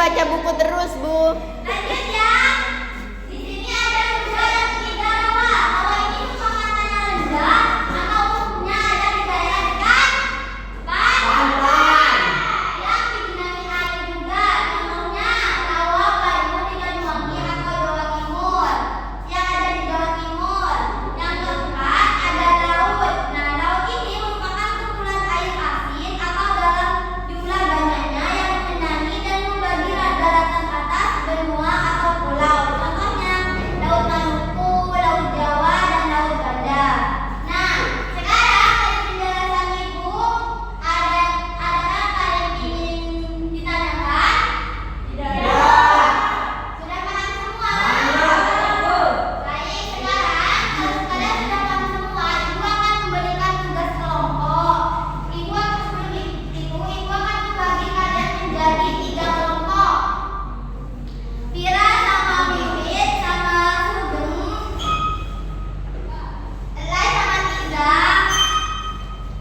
baca buku terus, Bu. Lanjut ya. Di sini ada juga yang ketiga rawa. Bahwa ini merupakan tanah rendah atau umumnya ada di daerah dekat pantai yang digenangi air juga. Contohnya rawa Bayu di Banyuwangi atau Jawa Timur yang ada di Jawa Timur. Yang keempat ada laut. Nah, laut ini merupakan kumpulan air asin atau dalam jumlah banyaknya yang mengenangi dan membagi daratan atas benua atau pulau. Contohnya Laut Maluku, Laut Jawa, dan Laut Banda. Nah, sekarang dari penjelasan Ibu adakah kalian ingin ditanyakan? Tidak. Sudah paham semua? Baik, sekarang kalau kalian sudah paham semua, Ibu akan memberikan tugas kelompok. Ibu akan membagi kalian menjadi 3 kelompok. Vira sama Bibit sama Sugeng, Elai sama Tiza,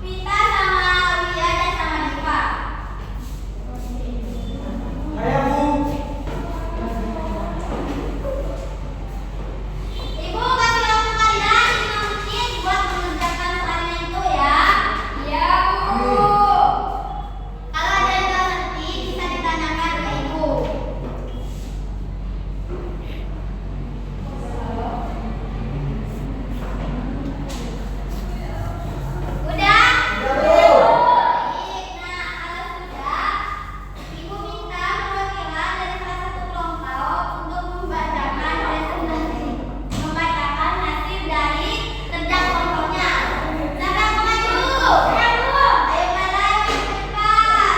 Vita sama Wia dan sama Diva. Ibu kasih waktu kalian 5 menit buat mengerjakan soalnya itu ya. Iya, Bu. Kalau ada yang nggak ngerti bisa ditanyakan ke Ibu. Udah? Baik. Nah, kalau sudah, Ibu minta perwakilan dari salah satu kelompok untuk membacakan hasil dari kerja kelompoknya. Siapa yang mau maju? Ayo mulai ke depan.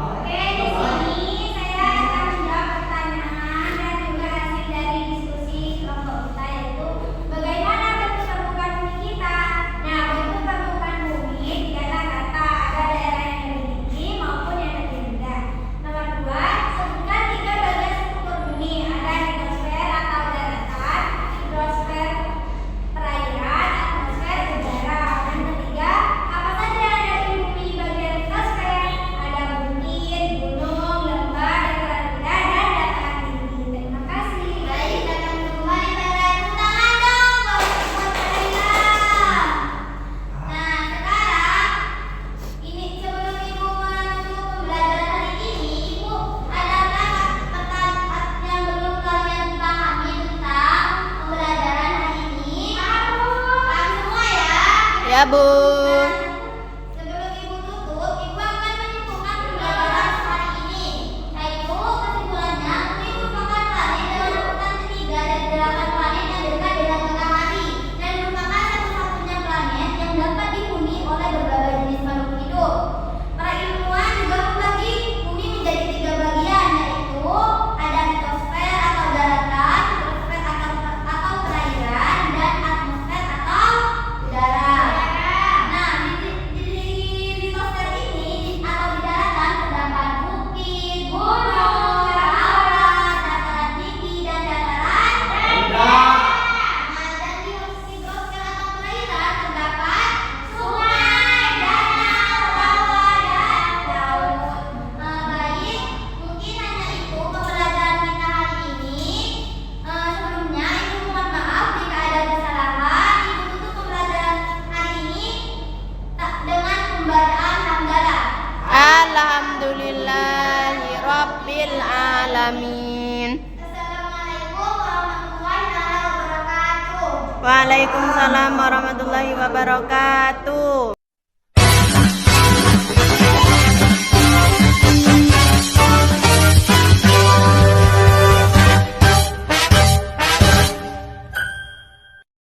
Oke, di sini saya akan menjawab pertanyaan dan juga hasil dari diskusi kelompok kita, yaitu bagaimana bentuk permukaan bumi kita. Nah, bentuk permukaan bumi tiga kata, ada daerah yang lebih tinggi maupun yang lebih rendah. Nomor 2, sebutkan 3 bagian struktur bumi. Ada litosfer atau daratan, hidrosfer perairan, atmosfer udara. Dan ketiga, apa saja yang ada di bumi bagian litosfer? Ada bukit, gunung, lembah, dataran rendah, dan dataran tinggi. Terima kasih. Baik, kita akan kembali pada tangan dong, buat kalian. Nah, sekarang ini sebelum Ibu menutup pembelajaran hari ini, Ibu adakah pertanyaan yang belum kalian pahami tentang pembelajaran hari ini? Paham semua ya? Ya, Bu. Sebelum Ibu tutup, Ibu akan menyimpulkan pembelajaran hari ini. Yaitu kesimpulannya, bumi merupakan planet dengan urutan ketiga dari 8 planet yang dekat dengan matahari dan merupakan satu-satunya planet yang dapat dihuni oleh berbagai jenis makhluk hidup. Para ilmuwan juga membagi bumi menjadi 3 bagian, yaitu ada litosfer atau daratan, hidrosfer atau perairan, dan atmosfer atau udara. Nah, di litosfer ini atau di daratan terdapat bukit, gunung, rawa, dataran tinggi, dan dataran rendah. Nah, dan di hidrosfer atau perairan terdapat sungai, danau, rawa, dan laut. Baik, mungkin hanya itu pembelajaran kita hari ini. Sebelumnya, Ibu mohon maaf jika ada kesalahan. Ibu tutup pembelajaran hari ini dengan pembacaan hamdalah. Alhamdulillahi Rabbil Alamin. Assalamualaikum warahmatullahi wabarakatuh. Waalaikumsalam warahmatullahi wabarakatuh.